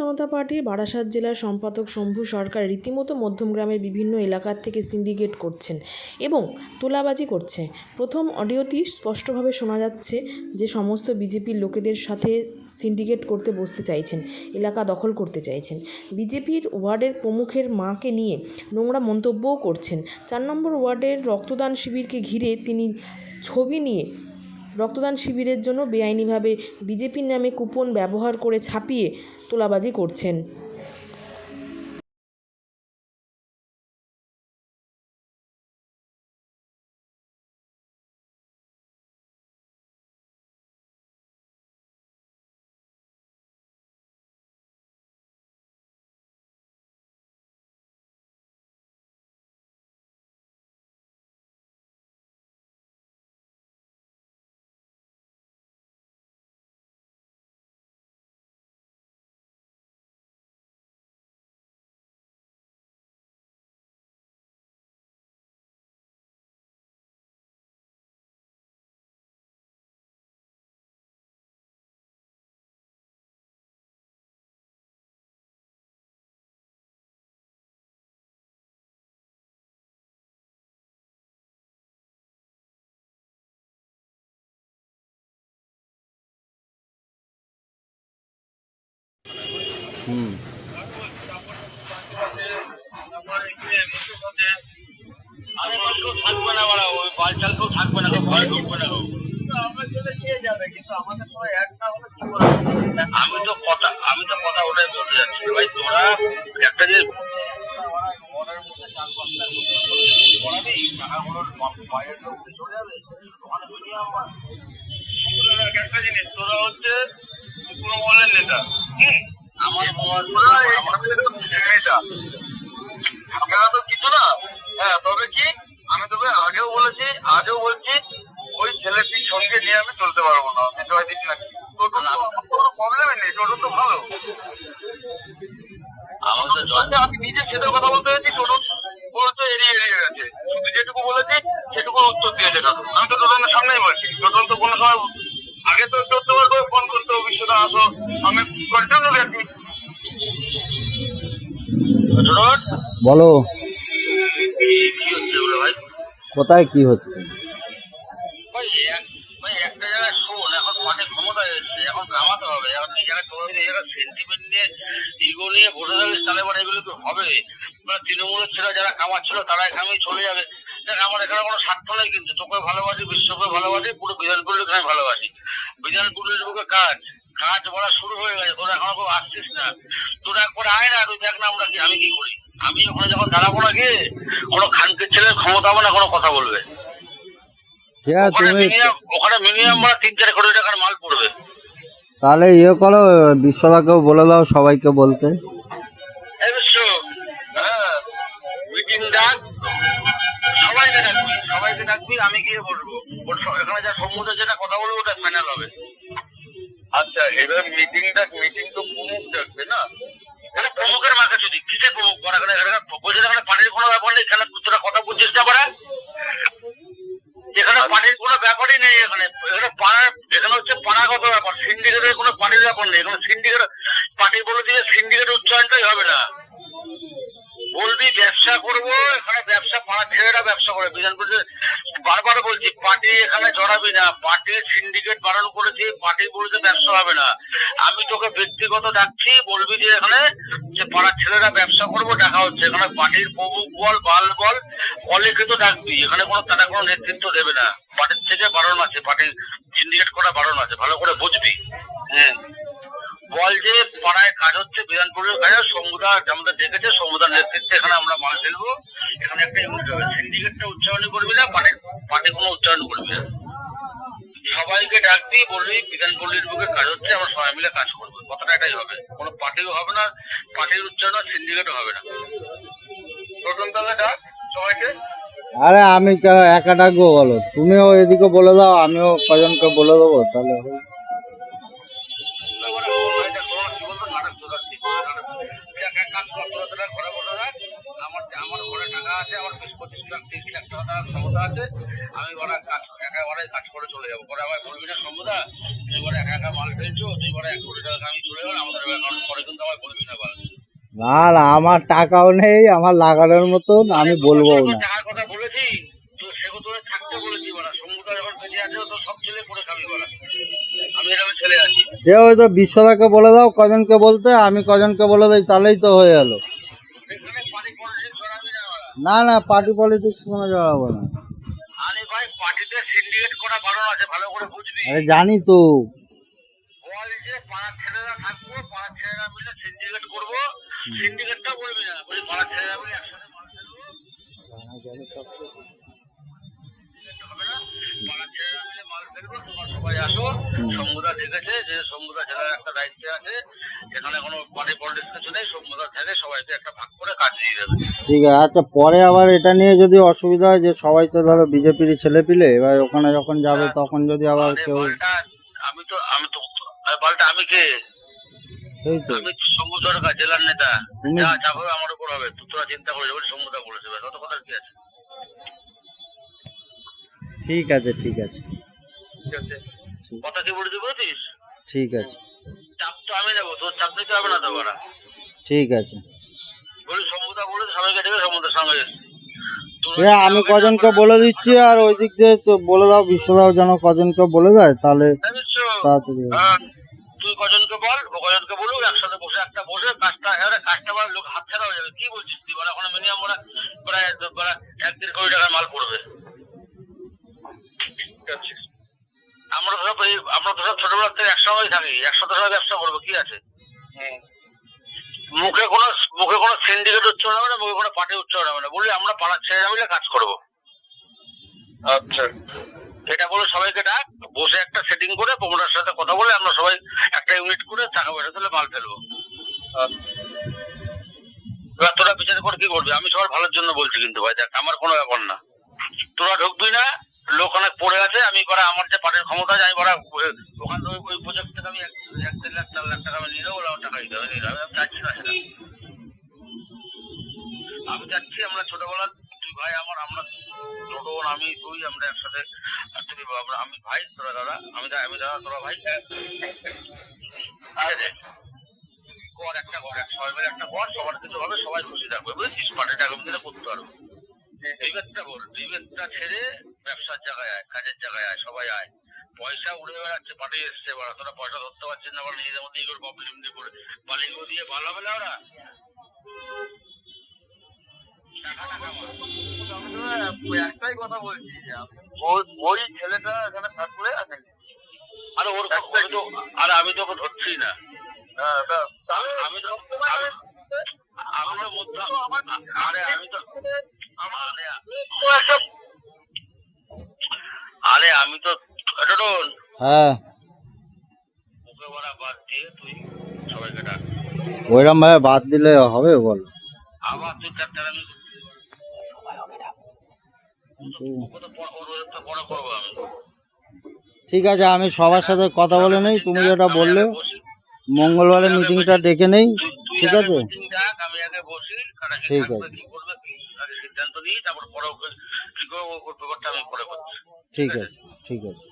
জনতা পার্টির বারাসাত জেলার সম্পাদক শম্ভু সরকার রীতিমতো মধ্যমগ্রামের বিভিন্ন এলাকার থেকে সিন্ডিকেট করছেন এবং তোলাবাজি করছে। প্রথম অডিওটি স্পষ্টভাবে শোনা যাচ্ছে যে সমস্ত বিজেপির লোকেদের সাথে সিন্ডিকেট করতে বসতে চাইছেন, এলাকা দখল করতে চাইছেন। বিজেপির ওয়ার্ডের প্রমুখের মাকে নিয়ে নোংরা মন্তব্যও করছেন। 4 নম্বর ওয়ার্ডের রক্তদান শিবিরকে ঘিরে তিনি ছবি নিয়ে রক্তদান শিবিরের জন্য বেআইনিভাবে বিজেপির নামে কুপন ব্যবহার করে ছাপিয়ে তোলাবাজি করছেন। আমি তো কথা ওটাই বলতে যাচ্ছি ভাই, তোরা একটা যে একটা জিনিস, তোরা হচ্ছে মহলের নেতা, আমার আপনারা তো কিছু না। হ্যাঁ, তবে কি আমি তোকে আগেও বলেছি, আজও বলছি, ওই ছেলেটির সঙ্গে নিয়ে আমি চলতে পারবো না। জয় দিচ্ছি নাকি টোটো কোনো প্রবলেমই নেই, টোটো তো ভালো। আমি নিজে সেটার কথা বলতে গেছি, টোটো বলতে এড়িয়ে গেছে। শুধু যেটুকু বলেছি সেটুকু উত্তর দিয়েছে টোটো। আমি তো টোটোর সামনেই বলছি, টোটো তো কোনো সময় আগে তো চলতে পারবো, ফোন করতে বিশ্বটা আসো, আমি কন্টিনিউ দেখি। বলো কি হচ্ছে বলো ভাই? কোথায় কি হচ্ছে? ভাই একটা জায়গায় শোন, এখন মাঠে ক্ষমতা এসেছে, এখন কামাতে হবে। এখন এই জায়গায় সেন্টিমেন্ট নিয়ে ইগো নিয়ে বসে থাকলে তাহলে পরে এগুলো কি হবে? তৃণমূলের ছেলে যারা কামাচ্ছিল তারা এখানে চলে যাবে। দেখ, আমার এখানে কোনো স্বার্থ নেই, কিন্তু তোকে ভালোবাসি, বিশ্বকে ভালোবাসি, পুরো বিধানপুরের এখানে ভালোবাসি। বিধানপুরের বুকে কাজ বলা শুরু হয়ে গেছে, তোরা এখনো কেউ আসছিস না। তোরা একবার আয় না, তুই দেখ না আমরা আমি কি করি। আমি ওখানে যখন দাঁড়াবো না, গিয়ে কোনো খানকের ছেলের ক্ষমতা হবে না কোনো কথা বলবে। ওখানে মিনিমাম 3-4 কোটি টাকার মাল পড়বে। তাহলে ইয়ে করো, বিশ্বদাকেও বলে দাও সবাইকে বলতে। মিটিং ডাক, সবাইকে ডাকবি, আমি গিয়ে বলবো। এখানে যা সমুদ্রে যেটা কথা বলবো ওটা ফাইনাল হবে। আচ্ছা, এবার মিটিং তো প্রমুখ ডাকবে না? এটা প্রমুখের মাকে যদি কিসে প্রমুখ করা, এখানে পানির কোনো ব্যাপার নেই। এখানে তোরা কথা বুঝছিস না পারা, এখানে পানির কোনো ব্যাপারই নেই। এখানে হচ্ছে পাড়াগত ব্যাপার, সিন্ডিকেটের কোনো পানির ব্যাপার নেই। এখানে সিন্ডিকেট পার্টি বলে দিয়ে সিন্ডিকেট উচ্চারণটাই হবে না। বলবি ব্যবসা করবো, এখানে ব্যবসা পাড়ার ছেলেরা ব্যবসা করে। বিধানপুরে বারবার বলছি, পার্টি এখানে জড়াবি না। পার্টির সিন্ডিকেট বারণ করেছি, পার্টি বলতে ব্যবসা হবে না। আমি তোকে ব্যক্তিগত ডাকছি, বলবি যে এখানে যে পাড়ার ছেলেরা ব্যবসা করবো, ডাকা হচ্ছে। এখানে পার্টির প্রমুখ বল, বাল বল, অলিখিত ডাকবি। এখানে তারা কোনো নেতৃত্ব দেবে না। পার্টির থেকে বারণ আছে, পার্টির সিন্ডিকেট করা বারণ আছে, ভালো করে বুঝবি। বল যে পাড়ায় কাজ হচ্ছে, বিধানপুরের কাজে সমুদা আমাদের ডেকেছে, সমুদার নেতৃত্বে এখানে আমরা মাল ফেলবো। এখানে একটা ইউনিট হবে, সিন্ডিকেটটা উচ্চারণ করবি না, পার্টি কোনো উচ্চারণ করবি না। সবাইকে ডাকবি, বলবি বিধানপল্লীর বুকে কাজ হচ্ছে, আমরা সবাই মিলে কাজ করবো। কথাটা এটাই হবে, কোনো পার্টিও হবে না, পার্টির উচ্চারণ সিন্ডিকেটও হবে না। প্রথম তাহলে ডাক সবাইকে। আরে আমি একা ডাকবো বলো? তুমিও এদিকে বলে দাও, আমিও কজনকে বলে দেবো, তাহলে আমার ঘরে টাকা আছে, আমার 20-25 লাখ 30 লাখ টাকা ক্ষমতা আছে। আমি ওরা একেবারে কাজ করে চলে যাবো। পরে আমার বলবি না, সমুদা তুই একা মাল ফেলছো, তুই 1 কোটি টাকা আমি চলে গেল আমাদের অ্যাকাউন্ট পরে কিন্তু আমায় বলবি না বাল। না না, আমার টাকাও নেই, আমার লাগানোর মতন, আমি বলবো না। টাকার কথা বলেছি তো সেগো তোরে থাকতে বলেছি বলা, সমুদ্র যখন বেঁচে আছে তো সব ছেলে করে খাবি বলা, আমি এরকম ছেলে আছি। সে ওই তো বিশ্বদাকে বলে দাও কজনকে বলতে, আমি কজনকে বলে দিই, তাহলেই তো হয়ে গেল। এখানে পার্টি পলিটিক্স করাবি না বলা। না না, পার্টি পলিটিক্স কোনো জড়াবো না। আরে ভাই পার্টিতে সিন্ডিকেট করা বারণ আছে, ভালো করে বুঝবি। আরে জানি তো। বল যে পাড়ার ছেলেরা থাকবো, পাড়ার ছেলেরা মিলে সিন্ডিকেট করবো, সিন্ডিকেটটা বলবি না, বলি পাড়ার ছেলেরা মিলে একসাথে মাল ফেলবো, হবে না? পাড়ার ছেলেরা মিলে মাল ফেলবো, তোমার সবাই আসো। সমুদা দেখেছে যে সমুদা জেলার একটা দায়িত্বে আছে, এখানে কোনো পার্টি পলিটিক্স কিছু নেই, সমুদা থেকে সবাইকে একটা ভাগ করে কাজ দিয়ে দেবে। ঠিক আছে, আচ্ছা পরে আবার এটা নিয়ে যদি অসুবিধা হয়, যে সবাই তো ধরো বিজেপির ছেলে পিলে, এবার ওখানে যখন যাবে তখন যদি আবার আরে কেউ, বলটা আমি তো আরে বলটা আমি কে? সেই তো। আমি শম্ভু সরকার, জেলার নেতা। তুমি- যা যা হবে আমার উপর হবে, তোরা চিন্তা করে যাবে, শম্ভুদা বলেছে, ব্যাস, অত কথা কি আছে? ঠিক আছে, ঠিক আছে, ঠিক আছে, কথা কি বলেছি বুঝেছিস? ঠিক আছে, চাপ তো আমি নেবো, তোর চাপ নিতে হবে না তো বাড়া। ঠিক আছে। বলি শম্ভুদা বলেছে সবাইকে দেবে, সমুদ্রের সঙ্গে আমি কজনকে বলে দিচ্ছি, আর ওই দিক দিয়ে তো বলে দাও, বিশ্বদাও যেন কজনকে বলে দেয়, তাহলে তাড়াতাড়ি হবে। তুই কজনকে বল, ও কজনকে বলুক, একসাথে বসে একটা বসে কাজটা, এবারে কাজটা বলে লোক হাত ছাড়া হয়ে যাবে। কি বলছিস তুই বলে, ওখানে মিনিমাম ওরা প্রায় 1-1.5 কোটি টাকার মাল পড়বে। ঠিক আছে? আমরা তো সব ছোটবেলা থেকে একসঙ্গেই থাকি, একসাথে সবাই ব্যবসা করবো, কি আছে? মুখে কোনো সিন্ডিকেট উচ্চারণ হবে না, মুখে কোনো পার্টি উচ্চারণ হবে না, বলি আমরা পাড়ার ছেলেরা মিলে কাজ করবো। আচ্ছা, এটা বলে সবাইকে ডাক, বসে একটা সেটিং করে প্রমোটার সাথে কথা বলে আমরা সবাই একটা ইউনিট করে টাকা পয়সা তুলে মাল ফেলবো। এবার তোরা বিচার করে কি করবি? আমি সবার ভালোর জন্য বলছি কিন্তু ভাই, দেখ আমার কোনো ব্যাপার না, তোরা ঢুকবি না, লোক অনেক পড়ে আছে, আমি করা আমার যে পার্টির ক্ষমতা আছে, আমি করা ওখান থেকে ওই প্রজেক্ট থেকে আমি 1-1.5 লাখ 4 লাখ টাকা আমি নিয়ে দেবো, আমার টাকা দিতে হবে, আমি চাচ্ছি না সেটা। আমি চাচ্ছি আমরা ছোটবেলার তুই ভাই আমার, আমরা ছোট বোন, আমি তুই, আমরা একসাথে, আমি ভাই তোরা দাদা, আমি দাদা তোরা ভাই, ঘর একটা ঘর, সবাই মিলে একটা ঘর, সবার কিছু হবে, সবাই খুশি থাকবে, বুঝেছিস? পার্টিটা আগামী দিনে করতে পারবো। বিবেকটা বল, বিবেকটা ছেড়ে ব্যবসার জায়গায় আয়, কাজের জায়গায় আয়, সবাই আয়। পয়সা উড়ে বেড়াচ্ছে, পাঠিয়ে এসছে, তোরা পয়সা ধরতে পারছিস না, নিজেদের মধ্যে ইগোর প্রবলেম দিয়ে পড়ে পালিয়ে দিয়ে ভালো হবে না ওরা। একটাই কথা বলছি, ওই ছেলেটা এখানে থাকলে, আরে ওর আরে আমি তো ওকে ধরছি না, আমি তো আরে আমি তো আরে আমি তো হ্যাঁ, ওকে ওরা বাদ দিয়ে তুই সবাইকে ডাক, ওইরকম ভাবে বাদ দিলে হবে বল? আবার তুই চারটা বড় করবো আমি। ঠিক আছে, আমি সবার সাথে কথা বলে নেই, তুমি যেটা বললে মঙ্গলবারে মিটিংটা ডেকে নেই, ঠিক আছে? আমি আগে বসি, ঠিক আছে, কি করবে কি আগে সিদ্ধান্ত নিই, তারপর পরে ওকে কি করবো ওর ব্যাপারটা আমি পরে করছি। ঠিক আছে, ঠিক আছে।